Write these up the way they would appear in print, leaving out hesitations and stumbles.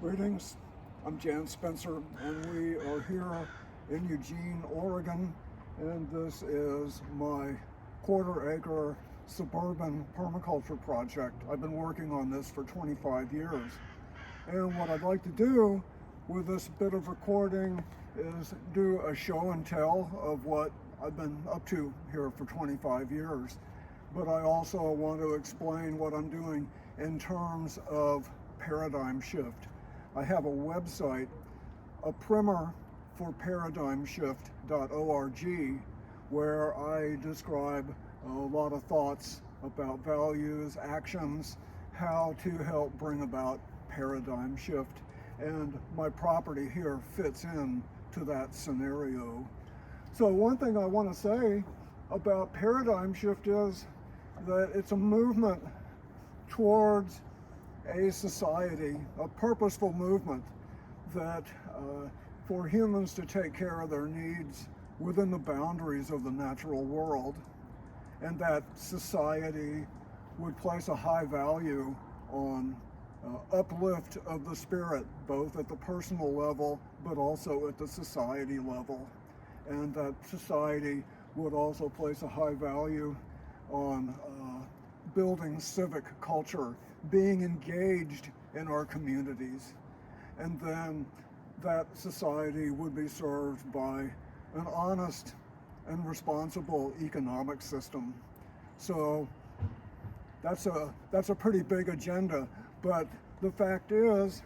Greetings, I'm Jan Spencer, and we are here in Eugene, Oregon, and this is my quarter-acre suburban permaculture project. I've been working on this for 25 years, and what I'd like to do with this bit of recording is do a show and tell of what I've been up to here for 25 years, but I also want to explain what I'm doing in terms of paradigm shift. I have a website, a primer for paradigmshift.org, where I describe a lot of thoughts about values, actions, how to help bring about paradigm shift. And my property here fits in to that scenario. So one thing I want to say about paradigm shift is that it's a movement towards a society, a purposeful movement that for humans to take care of their needs within the boundaries of the natural world, and that society would place a high value on uplift of the spirit, both at the personal level but also at the society level, and that society would also place a high value on building civic culture, being engaged in our communities, and then that society would be served by an honest and responsible economic system. So that's a pretty big agenda, but the fact is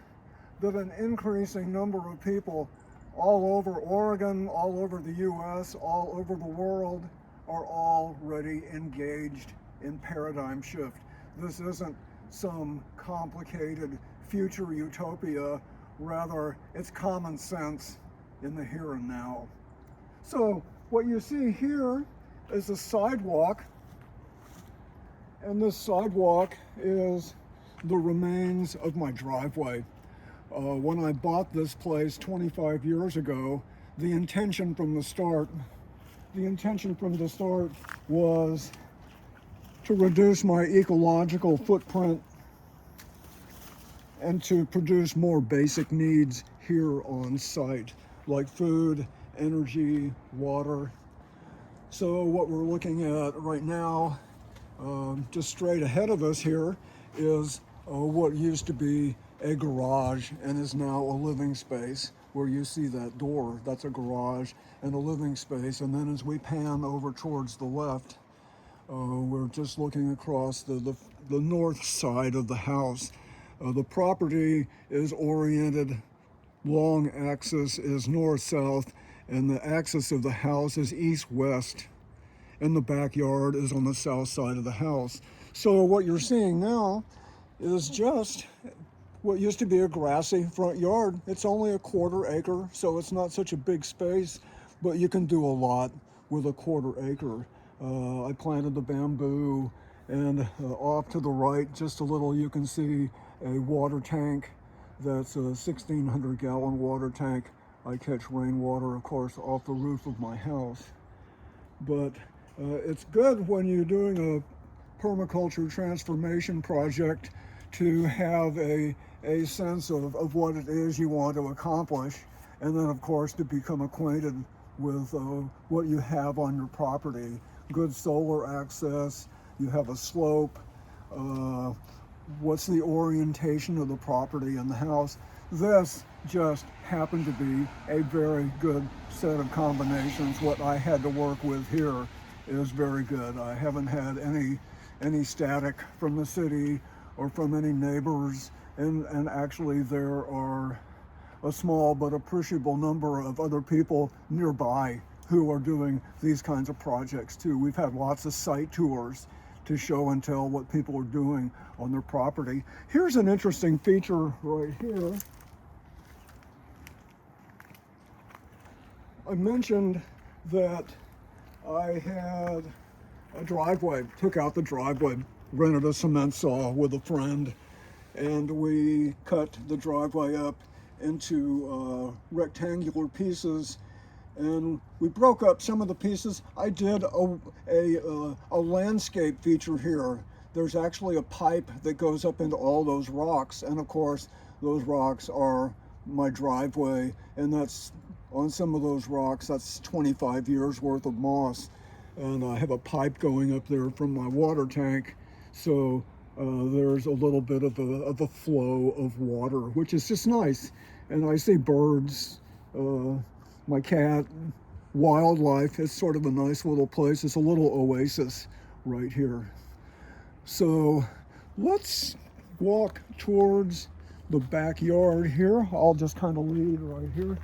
that an increasing number of people all over Oregon, all over the US, all over the world are already engaged in paradigm shift. This isn't some complicated future utopia, rather it's common sense in the here and now. So what you see here is a sidewalk, and this sidewalk is the remains of my driveway. When I bought this place 25 years ago, the intention from the start was to reduce my ecological footprint and to produce more basic needs here on site, like food, energy, water. So what we're looking at right now, just straight ahead of us here, is what used to be a garage and is now a living space. Where you see that door, that's a garage and a living space. And then as we pan over towards the left, we're just looking across the north side of the house. The property is oriented, long axis is north-south, and the axis of the house is east-west, and the backyard is on the south side of the house. So what you're seeing now is just what used to be a grassy front yard. It's only a quarter acre, so it's not such a big space, but you can do a lot with a quarter acre. I planted the bamboo, and off to the right, just a little, you can see a water tank. That's a 1,600 gallon water tank. I catch rainwater, of course, off the roof of my house. But it's good when you're doing a permaculture transformation project to have a sense of what it is you want to accomplish, and then of course to become acquainted with what you have on your property. Good solar access, you have a slope, what's the orientation of the property and the house. This just happened to be a very good set of combinations. What I had to work with here is very good. I haven't had any static from the city or from any neighbors, and actually there are a small but appreciable number of other people nearby who are doing these kinds of projects too. We've had lots of site tours to show and tell what people are doing on their property. Here's an interesting feature right here. I mentioned that I had a driveway, took out the driveway, rented a cement saw with a friend, and we cut the driveway up into rectangular pieces, and we broke up some of the pieces. I did a landscape feature here. there's actually a pipe that goes up into all those rocks, and of course those rocks are my driveway, and that's on some of those rocks that's 25 years worth of moss, and I have a pipe going up there from my water tank, so there's a little bit of a flow of water, which is just nice. And I see birds, my cat, wildlife. It's sort of a nice little place. It's a little oasis right here. So let's walk towards the backyard here. I'll just kind of lead right here.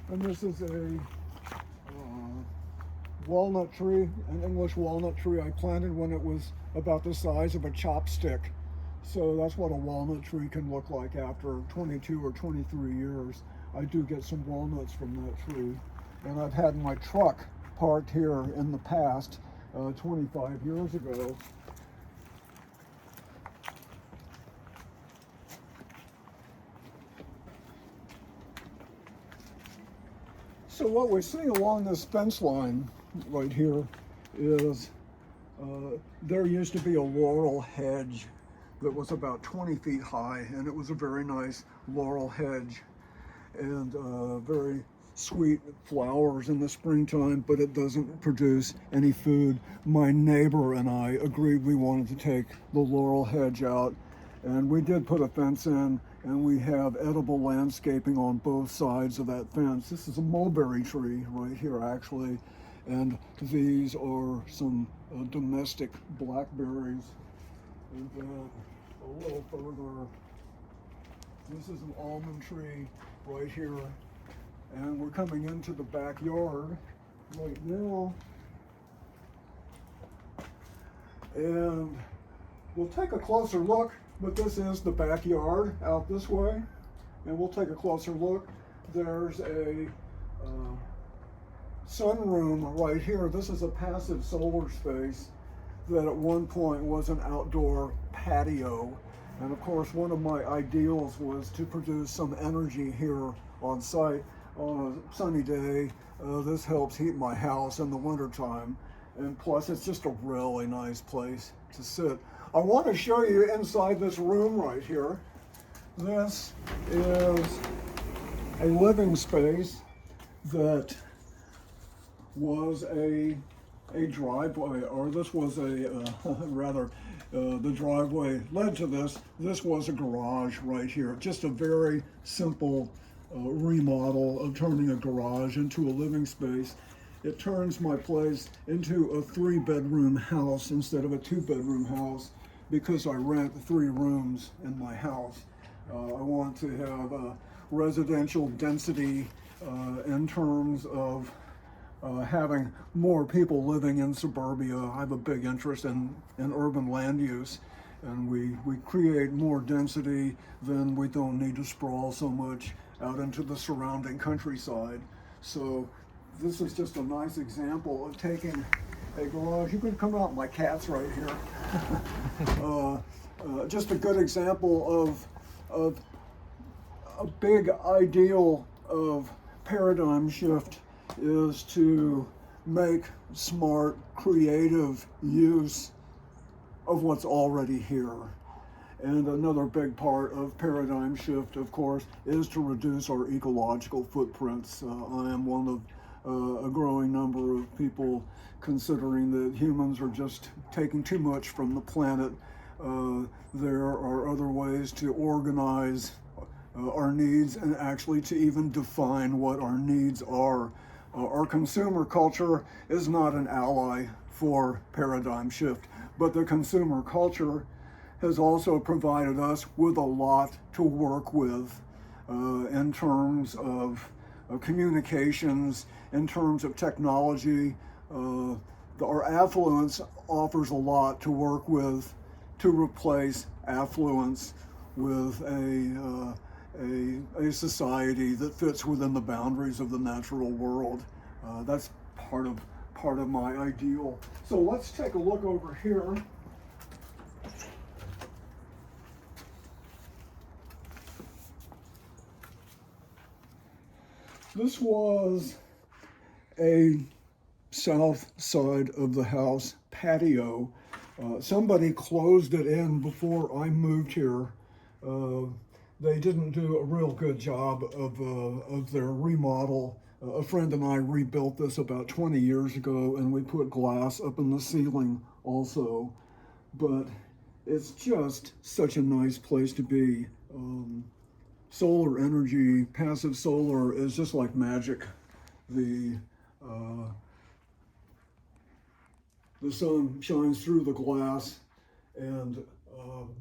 And this is a walnut tree, an English walnut tree I planted when it was about the size of a chopstick. So that's what a walnut tree can look like after 22 or 23 years. I do get some walnuts from that tree. And I've had my truck parked here in the past, 25 years ago. So what we see along this fence line right here is there used to be a laurel hedge that was about 20 feet high, and it was a very nice laurel hedge and very sweet flowers in the springtime, but it doesn't produce any food. My neighbor and I agreed we wanted to take the laurel hedge out, and we did put a fence in, and we have edible landscaping on both sides of that fence. This is a mulberry tree right here, actually, and these are some domestic blackberries. And then a little further, this is an almond tree right here, and we're coming into the backyard right now, and we'll take a closer look. But this is the backyard out this way, and we'll take a closer look. There's a sunroom right here. This is a passive solar space that at one point was an outdoor patio. And of course, one of my ideals was to produce some energy here on site. On a sunny day, this helps heat my house in the wintertime. And plus, it's just a really nice place to sit. I want to show you inside this room right here. This is a living space that was a driveway, or this was a, rather, the driveway led to this. This was a garage right here. Just a very simple remodel of turning a garage into a living space. It turns my place into a 3-bedroom house instead of a 2-bedroom house, because I rent 3 rooms in my house. I want to have a residential density in terms of having more people living in suburbia. I have a big interest in urban land use, and we create more density, then we don't need to sprawl so much out into the surrounding countryside. So this is just a nice example of taking a garage. You can come out, my cat's right here. Just a good example of a big ideal of paradigm shift is to make smart, creative use of what's already here. And another big part of paradigm shift, of course, is to reduce our ecological footprints. I am one of a growing number of people considering that humans are just taking too much from the planet. There are other ways to organize our needs and actually to even define what our needs are. Our consumer culture is not an ally for paradigm shift, but the consumer culture has also provided us with a lot to work with in terms of communications, in terms of technology. Our affluence offers a lot to work with to replace affluence with a society that fits within the boundaries of the natural world. That's part of my ideal. So let's take a look over here. This was a south side of the house patio. Somebody closed it in before I moved here. They didn't do a real good job of their remodel. A friend and I rebuilt this about 20 years ago, and we put glass up in the ceiling also. But it's just such a nice place to be. Solar energy, passive solar is just like magic. The sun shines through the glass and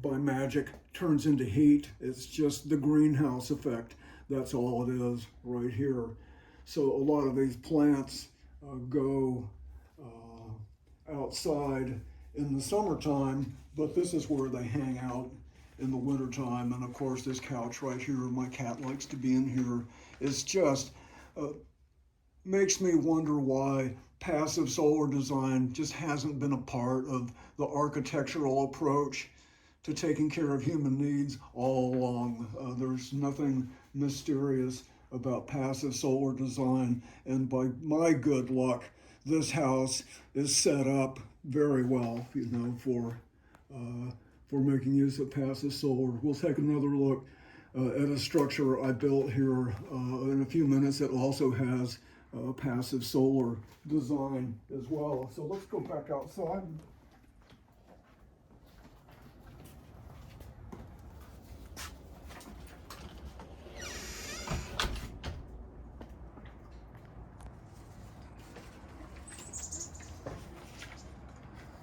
by magic turns into heat. It's just the greenhouse effect. That's all it is right here. So a lot of these plants go outside in the summertime, but this is where they hang out in the wintertime. And of course, this couch right here, my cat likes to be in here. It's just makes me wonder why passive solar design just hasn't been a part of the architectural approach to taking care of human needs all along. There's nothing mysterious about passive solar design, and by my good luck, this house is set up very well, you know, for making use of passive solar. We'll take another look at a structure I built here in a few minutes that also has passive solar design as well. So let's go back outside.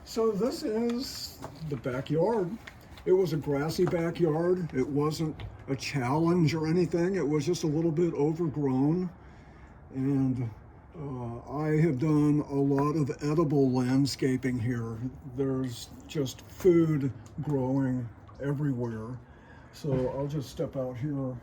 So this is the backyard. It was a grassy backyard. It wasn't a challenge or anything. It was just a little bit overgrown. And I have done a lot of edible landscaping here. There's just food growing everywhere. So I'll just step out here,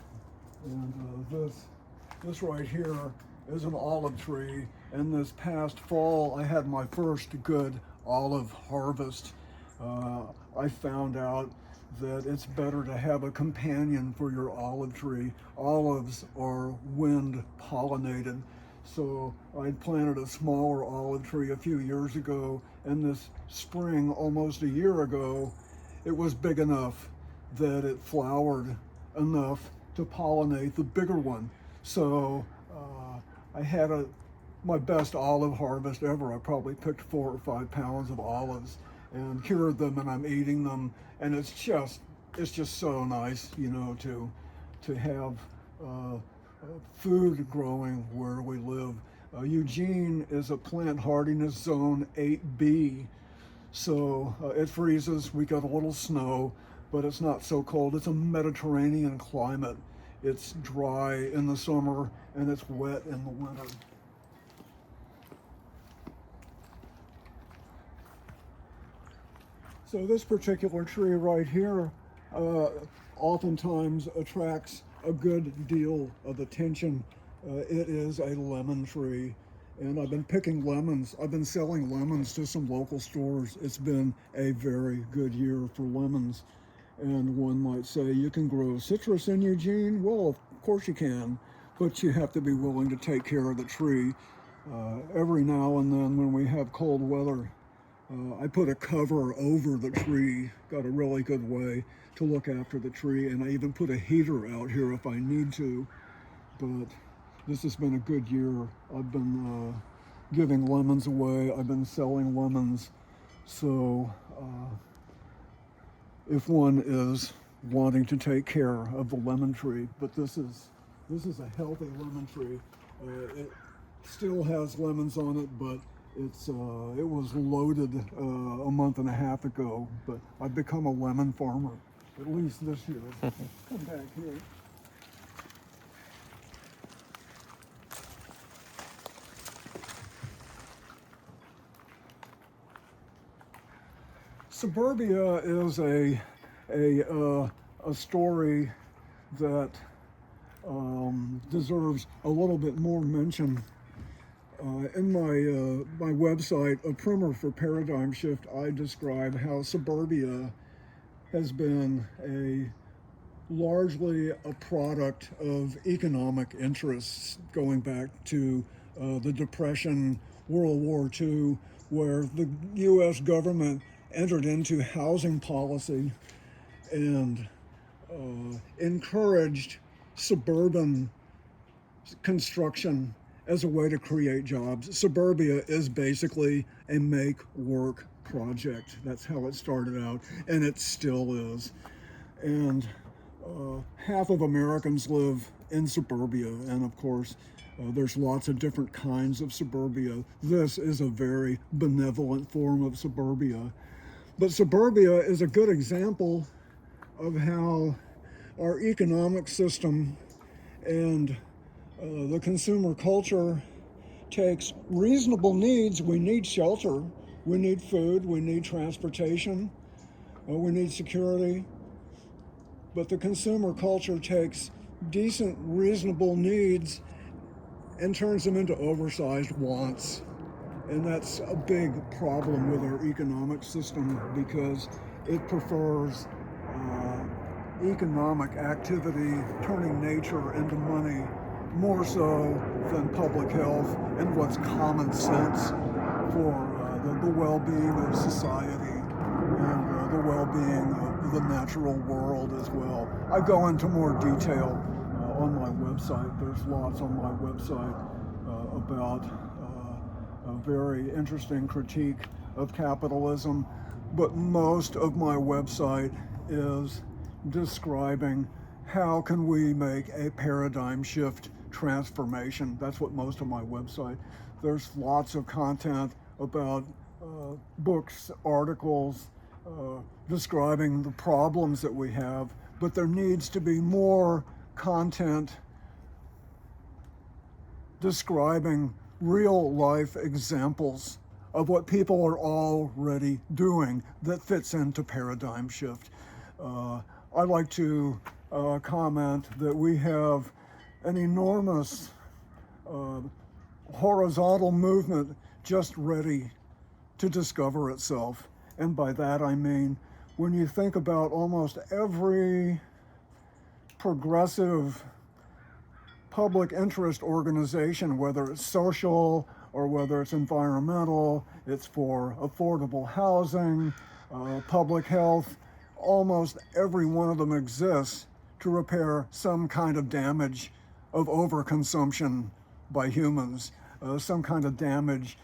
and this right here is an olive tree. And this past fall, I had my first good olive harvest. I found out that it's better to have a companion for your olive tree. Olives are wind pollinated. So I planted a smaller olive tree a few years ago, and this spring, almost a year ago, it was big enough that it flowered enough to pollinate the bigger one. So I had my best olive harvest ever. I probably picked 4 or 5 pounds of olives and cured them, and I'm eating them, and it's just so nice, you know, to have food growing where we live. Eugene is a plant hardiness zone 8B, so it freezes. We got a little snow, but it's not so cold. It's a Mediterranean climate. It's dry in the summer and it's wet in the winter. So this particular tree right here oftentimes attracts a good deal of attention. It is a lemon tree, and I've been picking lemons. I've been selling lemons to some local stores. It's been a very good year for lemons. And one might say, you can grow citrus in Eugene? Well, of course you can, but you have to be willing to take care of the tree. Every now and then when we have cold weather, I put a cover over the tree, got a really good way to look after the tree, and I even put a heater out here if I need to. But this has been a good year. I've been giving lemons away. I've been selling lemons. So if one is wanting to take care of the lemon tree, but this is a healthy lemon tree. It still has lemons on it, but it was loaded a month and a half ago. But I've become a lemon farmer, at least this year. Come back here. Suburbia is a story that deserves a little bit more mention. In my website, A Primer for Paradigm Shift, I describe how suburbia has been largely a product of economic interests going back to the Depression, World War II, where the U.S. government entered into housing policy and encouraged suburban construction as a way to create jobs. Suburbia is basically a make-work project. That's how it started out, and it still is. And half of Americans live in suburbia, and of course, there's lots of different kinds of suburbia. This is a very benevolent form of suburbia. But suburbia is a good example of how our economic system and the consumer culture takes reasonable needs. We need shelter, we need food, we need transportation, we need security. But the consumer culture takes decent, reasonable needs and turns them into oversized wants. And that's a big problem with our economic system because it prefers economic activity, turning nature into money, more so than public health and what's common sense for the well-being of society and the well-being of the natural world as well. I go into more detail on my website. There's lots on my website about a very interesting critique of capitalism, but most of my website is describing how can we make a paradigm shift transformation. That's what most of my website. There's lots of content about books, articles, describing the problems that we have, but there needs to be more content describing real life examples of what people are already doing that fits into paradigm shift. I like to comment that we have an enormous horizontal movement just ready to discover itself. And by that I mean, when you think about almost every progressive public interest organization, whether it's social or whether it's environmental, it's for affordable housing, public health, almost every one of them exists to repair some kind of damage of overconsumption by humans, some kind of damage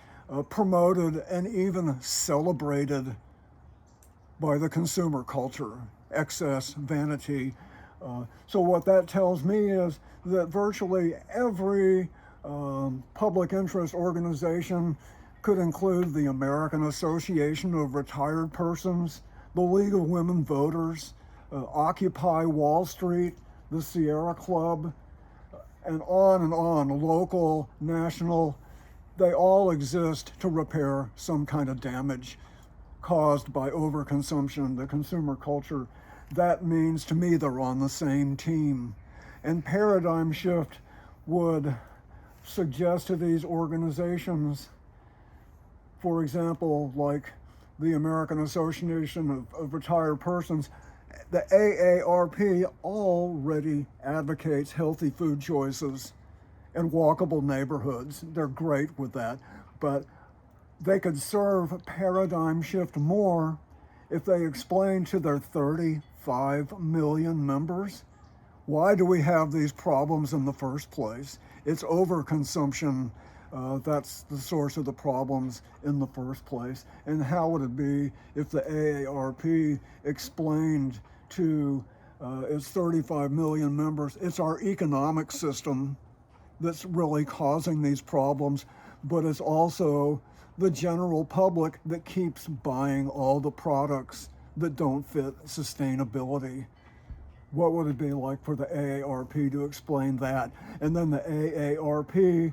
promoted and even celebrated by the consumer culture, excess, vanity. So what that tells me is that virtually every public interest organization could include the American Association of Retired Persons, the League of Women Voters, Occupy Wall Street, the Sierra Club, and on, local, national. They all exist to repair some kind of damage caused by overconsumption, the consumer culture. That means to me they're on the same team. And paradigm shift would suggest to these organizations, for example, like the American Association of Retired Persons, the AARP already advocates healthy food choices and walkable neighborhoods. They're great with that, but they could serve paradigm shift more if they explain to their 35 million members, why do we have these problems in the first place? It's overconsumption. That's the source of the problems in the first place. And how would it be if the AARP explained to its 35 million members, it's our economic system that's really causing these problems, but it's also the general public that keeps buying all the products that don't fit sustainability. What would it be like for the AARP to explain that? And then the AARP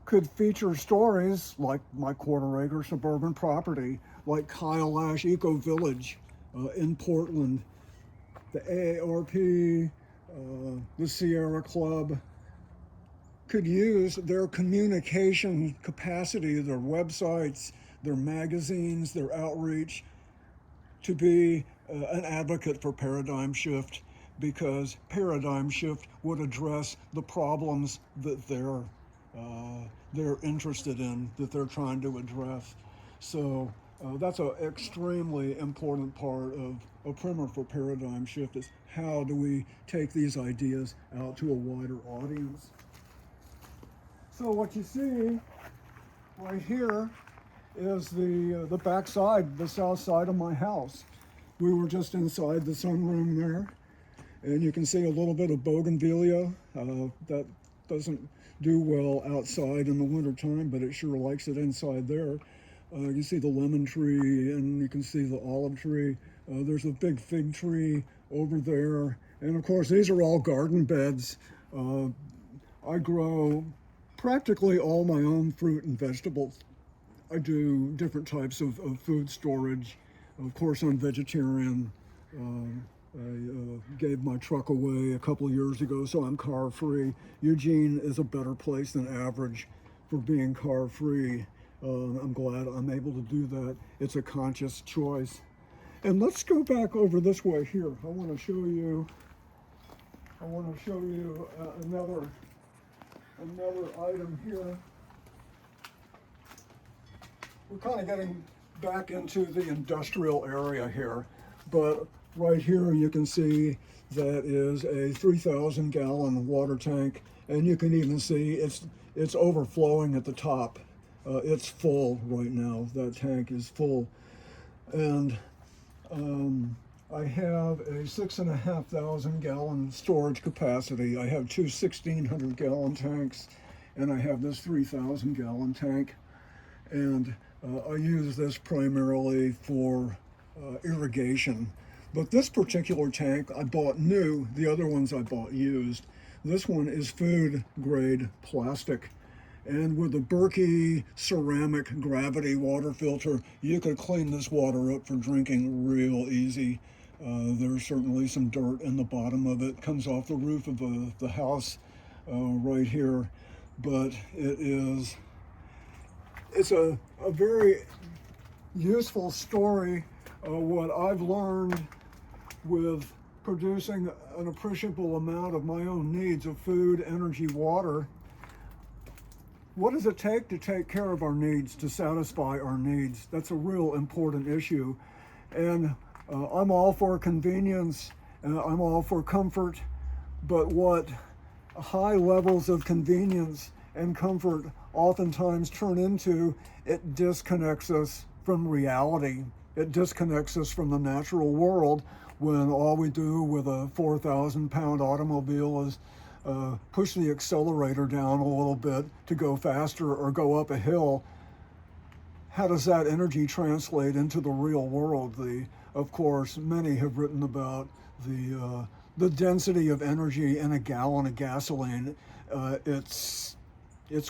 could feature stories like my quarter-acre suburban property, like Kyle Ash Eco Village in Portland. The AARP, the Sierra Club, could use their communication capacity, their websites, their magazines, their outreach, to be an advocate for paradigm shift, because paradigm shift would address the problems that they're they're interested in, that they're trying to address. So that's an extremely important part of a primer for paradigm shift, is how do we take these ideas out to a wider audience. So what you see right here is the back side, the south side of my house. We were just inside the sunroom there, and you can see a little bit of bougainvillea. That doesn't do well outside in the wintertime, but it sure likes it inside there. You see the lemon tree, and you can see the olive tree. There's a big fig tree over there. And of course, these are all garden beds. I grow practically all my own fruit and vegetables. I do different types of food storage. Of course, I'm vegetarian. I gave my truck away a couple of years ago, so I'm car free. Eugene is a better place than average for being car free. I'm glad I'm able to do that. It's a conscious choice. And let's go back over this way here. I want to show you another item here. We're kind of getting back into the industrial area here, but right here you can see that is a 3,000 gallon water tank, and you can even see it's overflowing at the top. It's full right now. That tank is full. And I have a 6,500 gallon storage capacity. I have two 1,600 gallon tanks, and I have this 3,000 gallon tank. And I use this primarily for irrigation. But this particular tank I bought new. The other ones I bought used. This one is food grade plastic. And with a Berkey ceramic gravity water filter, you could clean this water up for drinking real easy. There's certainly some dirt in the bottom of it. Comes off the roof of the house right here. But it's a very useful story. What I've learned with producing an appreciable amount of my own needs of food, energy, water. What does it take care of our needs, to satisfy our needs? That's a real important issue. And I'm all for convenience, and I'm all for comfort, but what high levels of convenience and comfort oftentimes turn into, it disconnects us from reality. It disconnects us from the natural world, when all we do with a 4,000 pound automobile is push the accelerator down a little bit to go faster or go up a hill. How does that energy translate into the real world? Of course, many have written about the density of energy in a gallon of gasoline. It's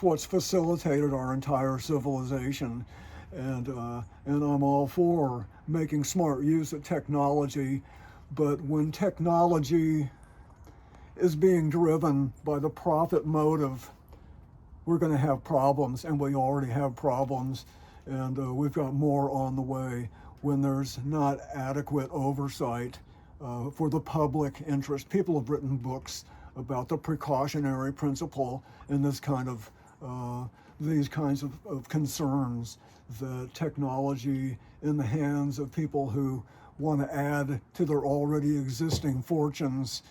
what's facilitated our entire civilization, and I'm all for making smart use of technology, but when technology is being driven by the profit motive, we're going to have problems, and we already have problems, and we've got more on the way when there's not adequate oversight for the public interest. People have written books about the precautionary principle in this kind of these kinds of concerns, that technology in the hands of people who want to add to their already existing fortunes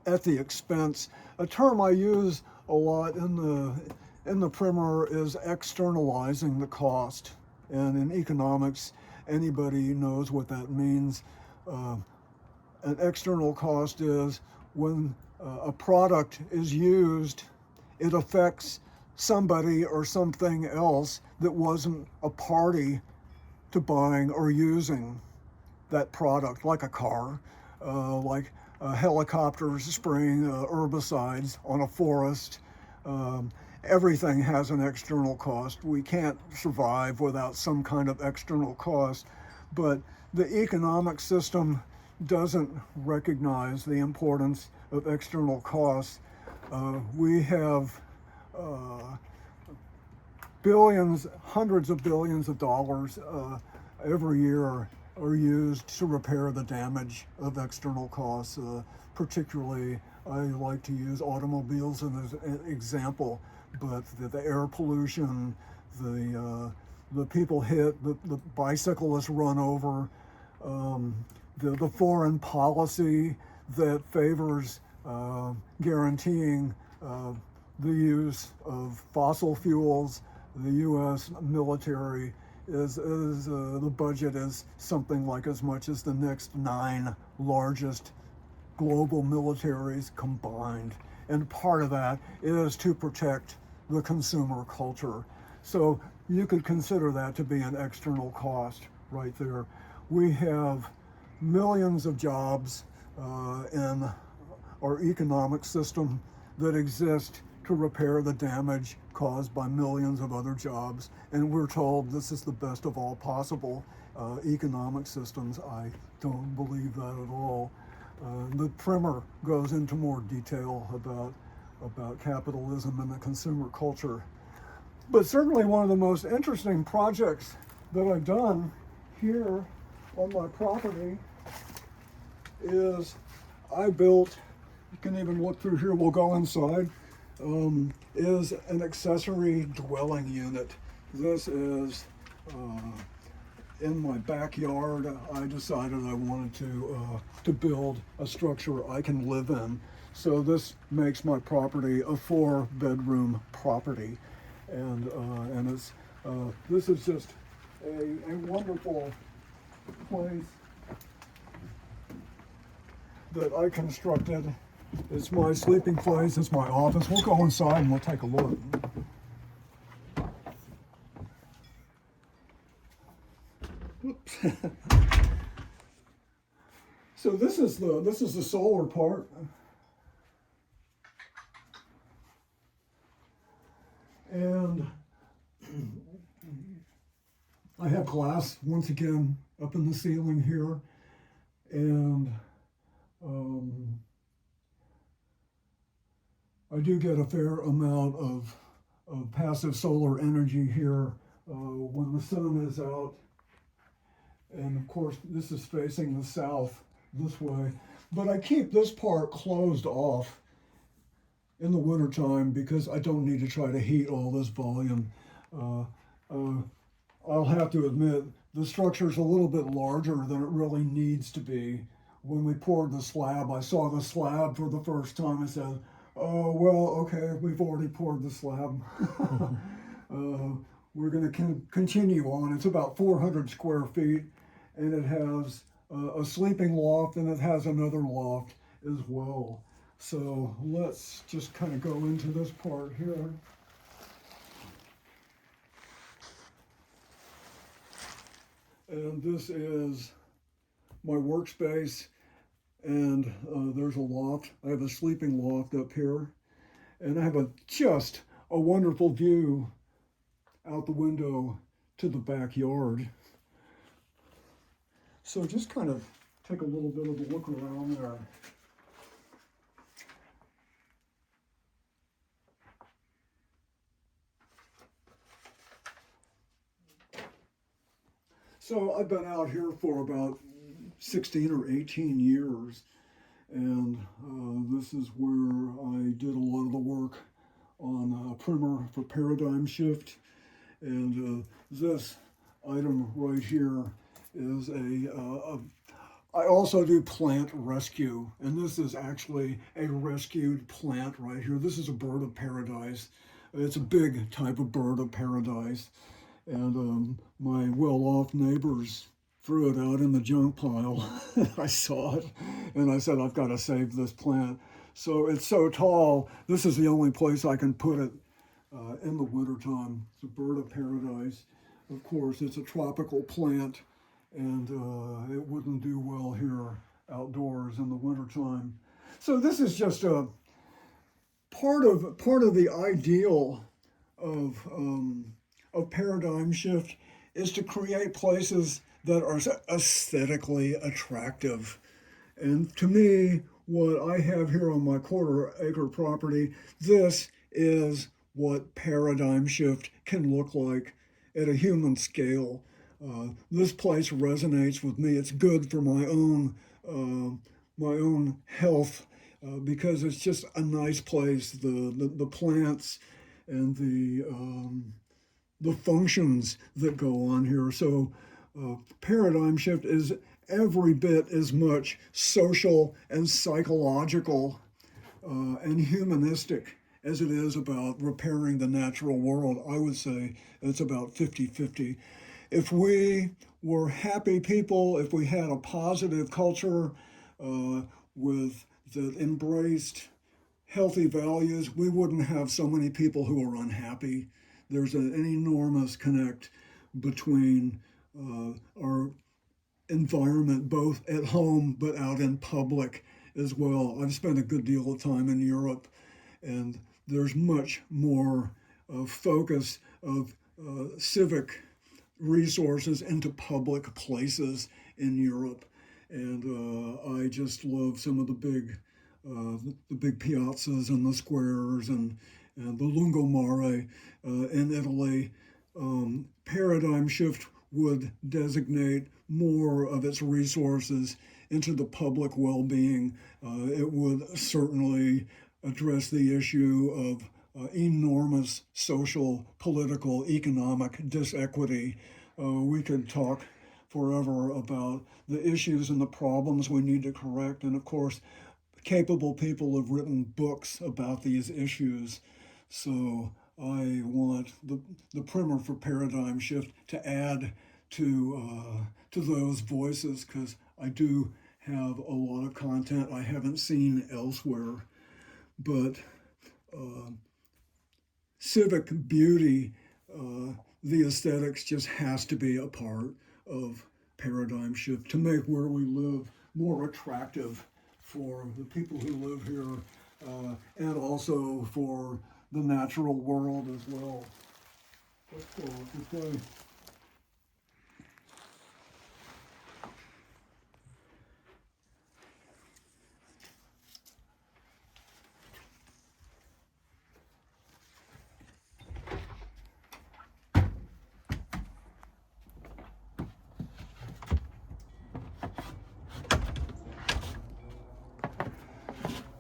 at the expense. A term I use a lot in the primer is externalizing the cost. And in economics, anybody knows what that means. An external cost is when a product is used, it affects somebody or something else that wasn't a party to buying or using that product, like a car, like helicopters spraying herbicides on a forest. Everything has an external cost. We can't survive without some kind of external cost, but the economic system doesn't recognize the importance of external costs. We have billions, hundreds of billions of dollars every year are used to repair the damage of external costs. Particularly, I like to use automobiles as an example. but the air pollution, the people hit, the bicyclists run over, the foreign policy that favors guaranteeing the use of fossil fuels. The U.S. military the budget is something like as much as the next 9 largest global militaries combined. And part of that is to protect the consumer culture. So you could consider that to be an external cost right there. We have millions of jobs in our economic system that exist to repair the damage caused by millions of other jobs, and we're told this is the best of all possible economic systems. I don't believe that at all. The primer goes into more detail about capitalism and the consumer culture. But certainly one of the most interesting projects that I've done here on my property is I built, you can even look through here, we'll go inside, is an accessory dwelling unit. This is in my backyard. I decided I wanted to build a structure I can live in. So this makes my property a 4-bedroom property, and it's this is just a wonderful place that I constructed. It's my sleeping place, it's my office. We'll go inside and we'll take a look. Oops. So this is the solar part. And I have glass once again up in the ceiling here, and I do get a fair amount of passive solar energy here when the sun is out. And of course, this is facing the south this way. But I keep this part closed off in the wintertime because I don't need to try to heat all this volume. I'll have to admit, the structure's a little bit larger than it really needs to be. When we poured the slab, I saw the slab for the first time and said, oh, well, okay, we've already poured the slab. We're going to continue on. It's about 400 square feet, and it has a sleeping loft, and it has another loft as well. So let's just kind of go into this part here. And this is my workspace, and there's a loft. I have a sleeping loft up here, and I have just a wonderful view out the window to the backyard. So just kind of take a little bit of a look around there. So I've been out here for about 16 or 18 years, and this is where I did a lot of the work on primer for paradigm shift. And this item right here is I also do plant rescue, and this is actually a rescued plant right here. This is a bird of paradise. It's a big type of bird of paradise. And my well-off neighbors threw it out in the junk pile. I saw it, and I said, I've got to save this plant. So it's so tall, this is the only place I can put it in the wintertime. It's a bird of paradise. Of course, it's a tropical plant, and it wouldn't do well here outdoors in the wintertime. So this is just a part of the ideal of paradigm shift is to create places that are aesthetically attractive. And to me, what I have here on my 1/4 acre property, this is what paradigm shift can look like at a human scale. This place resonates with me. It's good for my own health because it's just a nice place. The plants and the functions that go on here. So paradigm shift is every bit as much social and psychological and humanistic as it is about repairing the natural world. I would say it's about 50-50. If we were happy people, if we had a positive culture with that embraced healthy values, we wouldn't have so many people who are unhappy. There's an enormous connect between our environment, both at home but out in public as well. I've spent a good deal of time in Europe, and there's much more focus of civic resources into public places in Europe. And I just love some of the big piazzas and the squares and the lungomare in Italy. Paradigm shift would designate more of its resources into the public well-being. It would certainly address the issue of enormous social, political, economic disequity. We could talk forever about the issues and the problems we need to correct. And of course, capable people have written books about these issues. So I want the primer for paradigm shift to add to those voices, because I do have a lot of content I haven't seen elsewhere. But civic beauty, the aesthetics just has to be a part of paradigm shift to make where we live more attractive for the people who live here, and also for the natural world as well. Okay.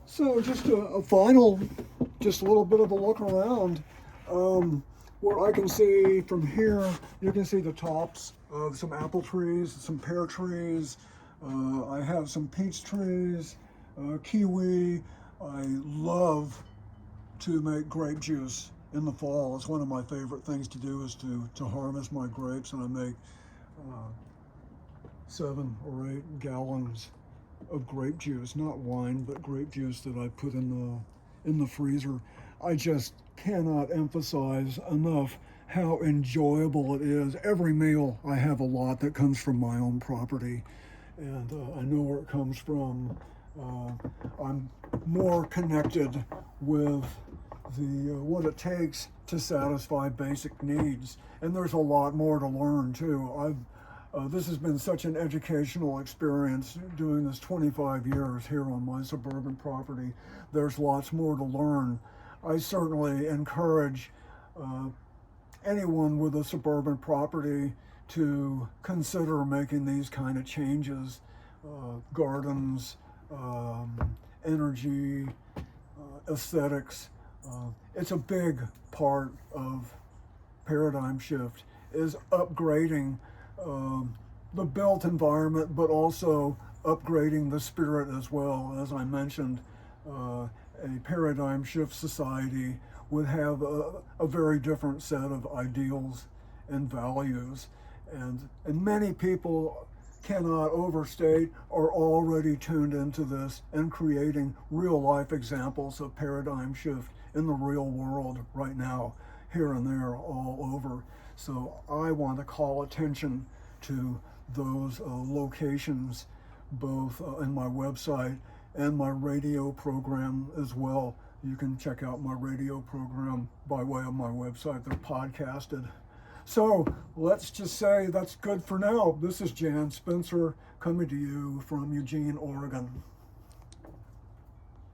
So just a final, just a little bit of a look around. Where I can see from here, you can see the tops of some apple trees, some pear trees. I have some peach trees, kiwi. I love to make grape juice in the fall. It's one of my favorite things to do, is to harvest my grapes, and I make 7 or 8 gallons of grape juice, not wine, but grape juice that I put in the freezer. I just cannot emphasize enough how enjoyable it is. Every meal I have a lot that comes from my own property, and I know where it comes from. I'm more connected with what it takes to satisfy basic needs, and there's a lot more to learn too. This has been such an educational experience doing this 25 years here on my suburban property. There's lots more to learn. I certainly encourage anyone with a suburban property to consider making these kind of changes. Gardens, energy, aesthetics. It's a big part of paradigm shift, is upgrading the built environment, but also upgrading the spirit as well. As I mentioned, a paradigm shift society would have a very different set of ideals and values, and many people cannot overstate, are already tuned into this and creating real life examples of paradigm shift in the real world right now, here and there, all over. So I want to call attention to those locations, both in my website and my radio program as well. You can check out my radio program by way of my website. They're podcasted. So let's just say that's good for now. This is Jan Spencer coming to you from Eugene, Oregon.